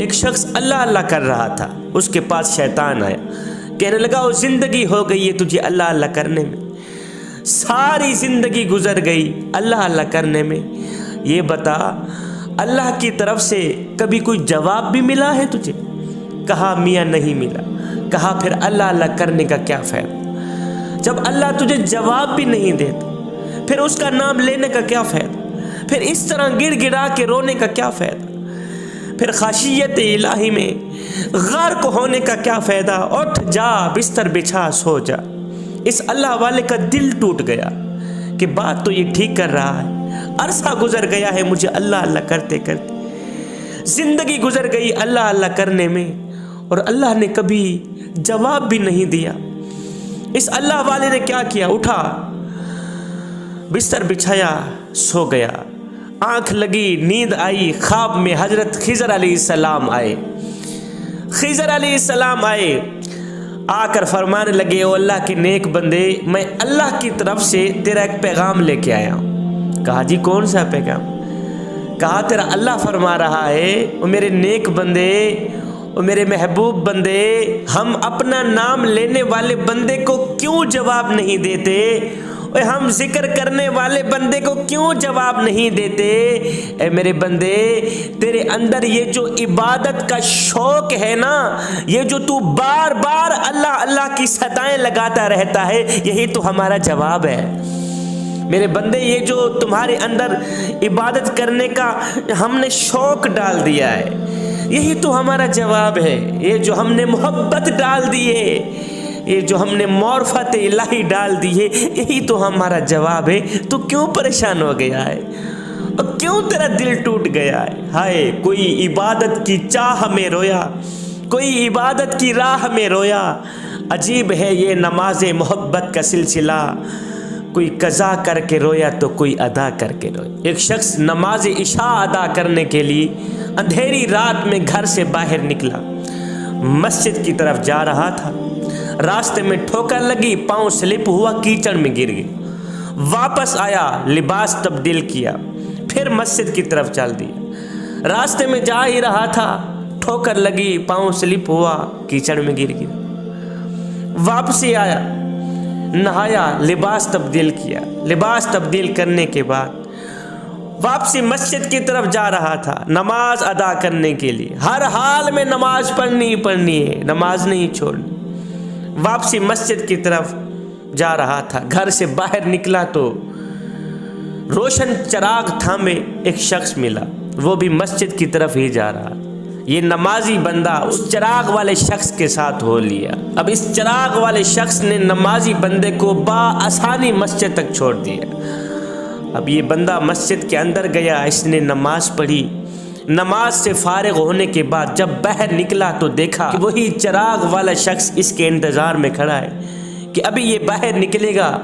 ایک شخص اللہ اللہ کر رہا تھا، اس کے پاس شیطان آیا، کہنے لگا وہ زندگی ہو گئی ہے تجھے اللہ اللہ کرنے میں، ساری زندگی گزر گئی اللہ اللہ کرنے میں، یہ بتا اللہ کی طرف سے کبھی کوئی جواب بھی ملا ہے تجھے؟ کہا میاں نہیں ملا۔ کہا پھر اللہ اللہ کرنے کا کیا فائدہ؟ جب اللہ تجھے جواب بھی نہیں دیتا پھر اس کا نام لینے کا کیا فائدہ؟ پھر اس طرح گڑ گڑا کے رونے کا کیا فائدہ؟ پھر خشیت الہی میں غرق ہونے کا کیا فائدہ؟ اٹھ جا بستر بچھا سو جا۔ اس اللہ والے کا دل ٹوٹ گیا کہ بات تو یہ ٹھیک کر رہا ہے، عرصہ گزر گیا ہے مجھے اللہ اللہ کرتے کرتے، زندگی گزر گئی اللہ اللہ کرنے میں اور اللہ نے کبھی جواب بھی نہیں دیا۔ اس اللہ والے نے کیا کیا؟ اٹھا، بستر بچھایا، سو گیا۔ آنکھ لگی، نیند آئی، خواب میں حضرت خضر علیہ السلام آئے۔ خضر علیہ السلام آئے، آ کر فرمانے لگے او اللہ کے نیک بندے، میں اللہ کی طرف سے تیرا ایک پیغام لے کے آیا ہوں۔ کہا جی کون سا پیغام؟ کہا تیرا اللہ فرما رہا ہے او میرے نیک بندے، او میرے محبوب بندے، ہم اپنا نام لینے والے بندے کو کیوں جواب نہیں دیتے؟ ہم ذکر کرنے والے بندے کو کیوں جواب نہیں دیتے؟ اے میرے بندے، تیرے اندر یہ جو عبادت کا شوق ہے نا، یہ جو تو بار بار اللہ اللہ کی صدائیں لگاتا رہتا ہے، یہی تو ہمارا جواب ہے۔ میرے بندے، یہ جو تمہارے اندر عبادت کرنے کا ہم نے شوق ڈال دیا ہے، یہی تو ہمارا جواب ہے۔ یہ جو ہم نے محبت ڈال دی ہے، یہ جو ہم نے معرفت الہی ڈال دی ہے، یہی تو ہمارا جواب ہے۔ تو کیوں پریشان ہو گیا ہے اور کیوں تیرا دل ٹوٹ گیا ہے؟ ہائے، کوئی عبادت کی چاہ میں رویا، کوئی عبادت کی راہ میں رویا۔ عجیب ہے یہ نماز محبت کا سلسلہ، کوئی قضا کر کے رویا تو کوئی ادا کر کے رویا۔ ایک شخص نماز عشاء ادا کرنے کے لیے اندھیری رات میں گھر سے باہر نکلا، مسجد کی طرف جا رہا تھا، راستے میں ٹھوکر لگی، پاؤں سلپ ہوا، کیچڑ میں گر گیا، واپس آیا، لباس تبدیل کیا، پھر مسجد کی طرف چل دیا، راستے میں جا ہی رہا تھا، ٹھوکر لگی، پاؤں سلپ ہوا، کیچڑ میں گر گیا، واپسی آیا، نہایا، لباس تبدیل کیا، لباس تبدیل کرنے کے بعد واپسی مسجد کی طرف جا رہا تھا نماز ادا کرنے کے لیے۔ ہر حال میں نماز پڑھنی ہے، نماز نہیں چھوڑنی۔ واپسی مسجد کی طرف جا رہا تھا، گھر سے باہر نکلا تو روشن چراغ تھامے ایک شخص ملا، وہ بھی مسجد کی طرف ہی جا رہا۔ یہ نمازی بندہ اس چراغ والے شخص کے ساتھ ہو لیا۔ اب اس چراغ والے شخص نے نمازی بندے کو بآسانی مسجد تک چھوڑ دیا۔ اب یہ بندہ مسجد کے اندر گیا، اس نے نماز پڑھی، نماز سے فارغ ہونے کے بعد جب باہر نکلا تو دیکھا کہ وہی چراغ والا شخص اس کے انتظار میں کھڑا ہے کہ ابھی یہ باہر نکلے گا،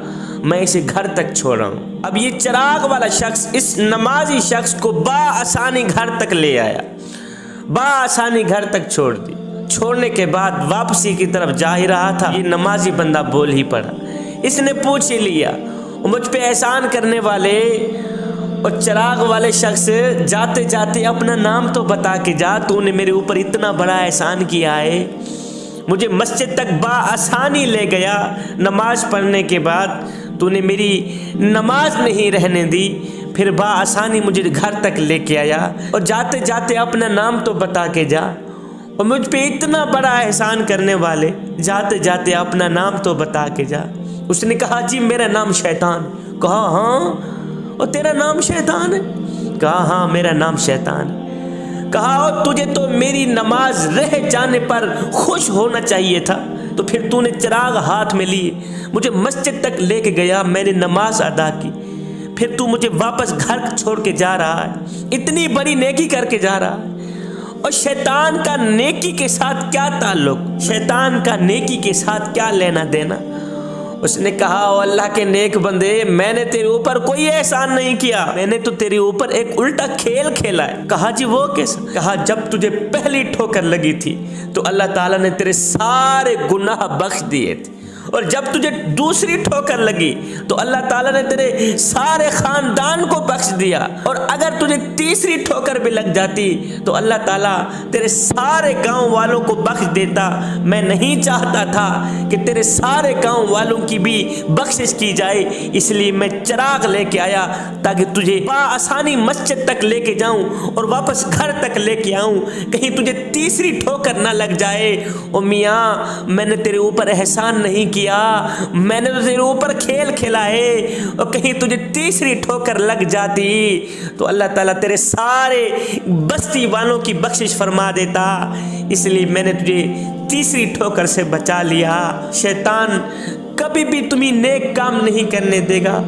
میں اسے گھر تک چھوڑ رہا ہوں۔ اب یہ چراغ والا شخص اس نمازی شخص کو بآسانی گھر تک لے آیا، بآسانی گھر تک چھوڑ دی۔ چھوڑنے کے بعد واپسی کی طرف جا ہی رہا تھا، یہ نمازی بندہ بول ہی پڑا، اس نے پوچھ ہی لیا مجھ پہ احسان کرنے والے اور چراغ والے شخص، جاتے جاتے اپنا نام تو بتا کے جا، تو نے میرے اوپر اتنا بڑا احسان کیا ہے، مجھے مسجد تک بآسانی لے گیا، نماز پڑھنے کے بعد تو نے میری نماز نہیں رہنے دی، پھر بآسانی مجھے گھر تک لے کے آیا، اور جاتے جاتے اپنا نام تو بتا کے جا، اور مجھ پہ اتنا بڑا احسان کرنے والے، جاتے جاتے اپنا نام تو بتا کے جا۔ اس نے کہا جی میرا نام شیطان۔ کہا ہاں، اور تیرا نام شیطان ہے؟ کہا ہاں میرا نام شیطان ہے۔ کہا اور تجھے تو میری نماز رہ جانے پر خوش ہونا چاہیے تھا، تو پھر تو نے چراغ ہاتھ میں لیے مجھے مسجد تک لے کے گیا، میں نے نماز ادا کی، پھر تو مجھے واپس گھر چھوڑ کے جا رہا ہے، اتنی بڑی نیکی کر کے جا رہا ہے، اور شیطان کا نیکی کے ساتھ کیا تعلق؟ شیطان کا نیکی کے ساتھ کیا لینا دینا؟ اس نے کہا او اللہ کے نیک بندے، میں نے تیرے اوپر کوئی احسان نہیں کیا، میں نے تو تیرے اوپر ایک الٹا کھیل کھیلا ہے۔ کہا جی وہ کیسا؟ کہا جب تجھے پہلی ٹھوکر لگی تھی تو اللہ تعالیٰ نے تیرے سارے گناہ بخش دیے تھے، اور جب تجھے دوسری ٹھوکر لگی تو اللہ تعالیٰ نے تیرے سارے خاندان کو بخش دیا، اور اگر تجھے تیسری ٹھوکر بھی لگ جاتی تو اللہ تعالیٰ تیرے سارے گاؤں والوں کو بخش دیتا۔ میں نہیں چاہتا تھا کہ تیرے سارے گاؤں والوں کی بھی بخشش کی جائے، اس لیے میں چراغ لے کے آیا تاکہ تجھے بآسانی مسجد تک لے کے جاؤں اور واپس گھر تک لے کے آؤں، کہیں تجھے تیسری ٹھوکر نہ لگ جائے۔ او میاں، میں نے تیرے اوپر احسان نہیں کیا، میں نے تو تیرے اوپر کھیل کھلائے، اور کہیں تجھے تیسری ٹھوکر لگ جاتی تو اللہ تعالیٰ تیرے سارے بستی والوں کی بخشش فرما دیتا، اس لیے میں نے تجھے تیسری ٹھوکر سے بچا لیا۔ شیطان کبھی بھی تمہیں نیک کام نہیں کرنے دے گا،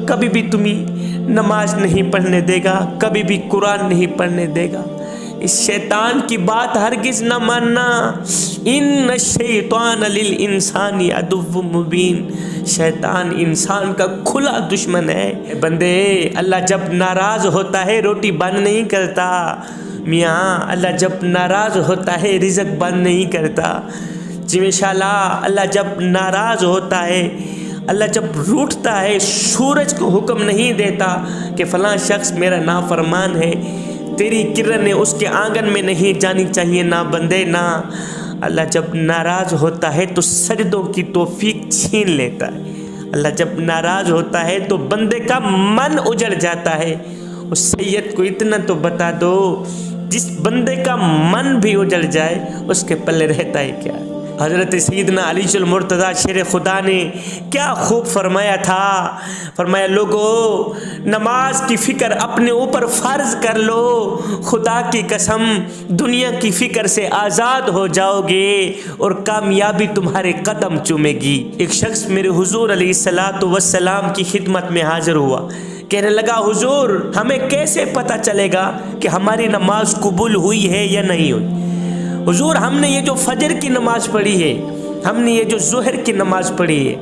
کبھی بھی تمہیں نماز نہیں پڑھنے دے گا، کبھی بھی قرآن نہیں پڑھنے دے گا۔ اس شیطان کی بات ہرگز نہ ماننا۔ ان الشیطان للانسان عدو مبین، شیطان انسان کا کھلا دشمن ہے۔ بندے، اللہ جب ناراض ہوتا ہے روٹی بند نہیں کرتا، میاں اللہ جب ناراض ہوتا ہے رزق بند نہیں کرتا۔ جی انشاءاللہ اللہ جب ناراض ہوتا ہے، اللہ جب روٹھتا ہے، سورج کو حکم نہیں دیتا کہ فلاں شخص میرا نافرمان ہے، تیری کرنیں اس کے آنگن میں نہیں جانی چاہیے، نہ بندے نہ۔ اللہ جب ناراض ہوتا ہے تو سجدوں کی توفیق چھین لیتا ہے۔ اللہ جب ناراض ہوتا ہے تو بندے کا من اجڑ جاتا ہے۔ اس سید کو اتنا تو بتا دو، جس بندے کا من بھی اجڑ جائے اس کے پلے رہتا ہے کیا؟ حضرت سیدنا علی المرتضیٰ شیر خدا نے کیا خوب فرمایا تھا۔ فرمایا لوگو، نماز کی فکر اپنے اوپر فرض کر لو، خدا کی قسم دنیا کی فکر سے آزاد ہو جاؤ گے اور کامیابی تمہارے قدم چومے گی۔ ایک شخص میرے حضور علیہ السلام کی خدمت میں حاضر ہوا، کہنے لگا حضور ہمیں کیسے پتہ چلے گا کہ ہماری نماز قبول ہوئی ہے یا نہیں ہوئی؟ حضور ہم نے یہ جو فجر کی نماز پڑھی ہے، ہم نے یہ جو ظہر کی نماز پڑھی ہے،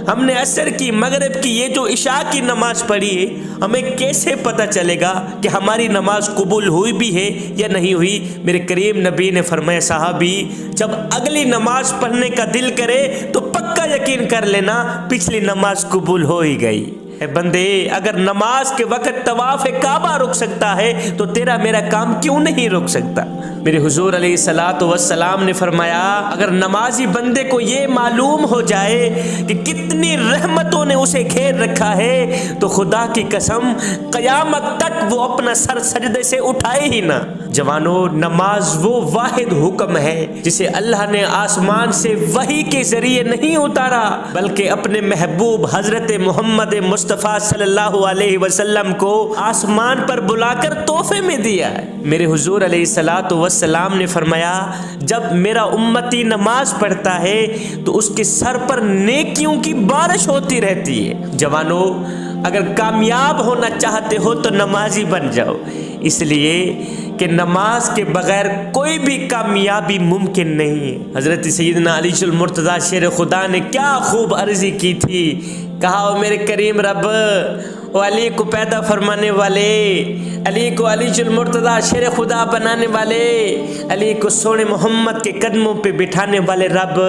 ہم نے عصر کی، مغرب کی، یہ جو عشاء کی نماز پڑھی ہے، ہمیں کیسے پتہ چلے گا کہ ہماری نماز قبول ہوئی بھی ہے یا نہیں ہوئی؟ میرے کریم نبی نے فرمایا صحابی، جب اگلی نماز پڑھنے کا دل کرے تو پکا یقین کر لینا پچھلی نماز قبول ہو ہی گئی۔ اے بندے، اگر نماز کے وقت طواف کعبہ رک سکتا ہے تو تیرا میرا کام کیوں نہیں رک سکتا؟ میرے حضور علیہ السلام نے فرمایا اگر نمازی بندے کو یہ معلوم ہو جائے کہ کتنی رحمتوں نے اسے گھیر رکھا ہے تو خدا کی قسم قیامت تک وہ اپنا سر سجدے سے اٹھائے ہی نہ۔ جوانو، نماز وہ واحد حکم ہے جسے اللہ نے آسمان سے وحی کے ذریعے نہیں اتارا بلکہ اپنے محبوب حضرت محمد مصطفیٰ صلی اللہ علیہ وسلم کو آسمان پر بلا کر تحفے میں دیا ہے۔ میرے حضور علیہ السلام نے فرمایا جب میرا امتی نماز پڑھتا ہے تو اس کے سر پر نیکیوں کی بارش ہوتی رہتی ہے۔ جوانو، اگر کامیاب ہونا چاہتے ہو تو نمازی بن جاؤ، اس لیے کہ نماز کے بغیر کوئی بھی کامیابی ممکن نہیں ہے۔ حضرت سیدنا علی المرتضیٰ شیر خدا نے کیا خوب عرضی کی تھی، کہا او میرے کریم رب، او علی کو پیدا فرمانے والے، علی کو علی المرتضیٰ شیر خدا بنانے والے، علی کو سونے محمد کے قدموں پہ بٹھانے والے رب،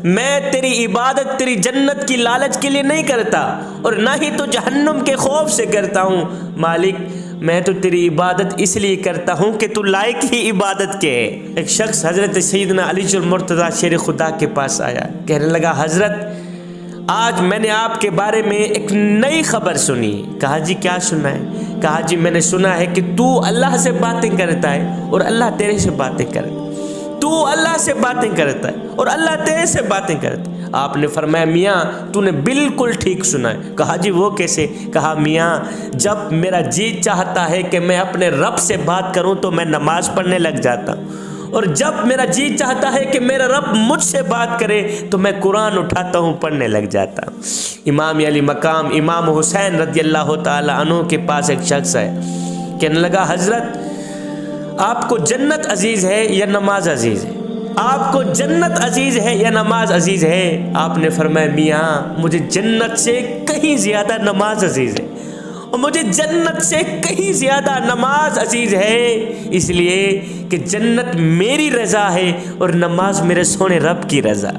میں تیری عبادت تیری جنت کی لالچ کے لیے نہیں کرتا اور نہ ہی تو جہنم کے خوف سے کرتا ہوں، مالک میں تو تیری عبادت اس لیے کرتا ہوں کہ تو لائق ہی عبادت کے ہے۔ ایک شخص حضرت سیدنا علی المرتضیٰ شیر خدا کے پاس آیا، کہنے لگا حضرت آج میں نے آپ کے بارے میں ایک نئی خبر سنی۔ کہا جی کیا سنا ہے؟ کہا جی میں نے سنا ہے کہ تو اللہ سے باتیں کرتا ہے اور اللہ تیرے سے باتیں کرتا ہے، تو اللہ سے باتیں کرتا ہے اور اللہ تیرے سے باتیں کرتا ہے۔ آپ نے فرمایا میاں تو نے بالکل ٹھیک سنا ہے۔ کہا جی وہ کیسے؟ کہا میاں جب میرا جی چاہتا ہے کہ میں اپنے رب سے بات کروں تو میں نماز پڑھنے لگ جاتا ہوں، اور جب میرا جی چاہتا ہے کہ میرا رب مجھ سے بات کرے تو میں قرآن اٹھاتا ہوں پڑھنے لگ جاتا ہوں۔ امام علی مقام امام حسین رضی اللہ تعالی عنہ کے پاس ایک شخص ہے، کہنے لگا حضرت آپ کو جنت عزیز ہے یا نماز عزیز ہے؟ آپ کو جنت عزیز ہے یا نماز عزیز ہے؟ آپ نے فرمایا میاں مجھے جنت سے کہیں زیادہ نماز عزیز ہے، اور مجھے جنت سے کہیں زیادہ نماز عزیز ہے، اس لیے کہ جنت میری رضا ہے اور نماز میرے سونے رب کی رضا۔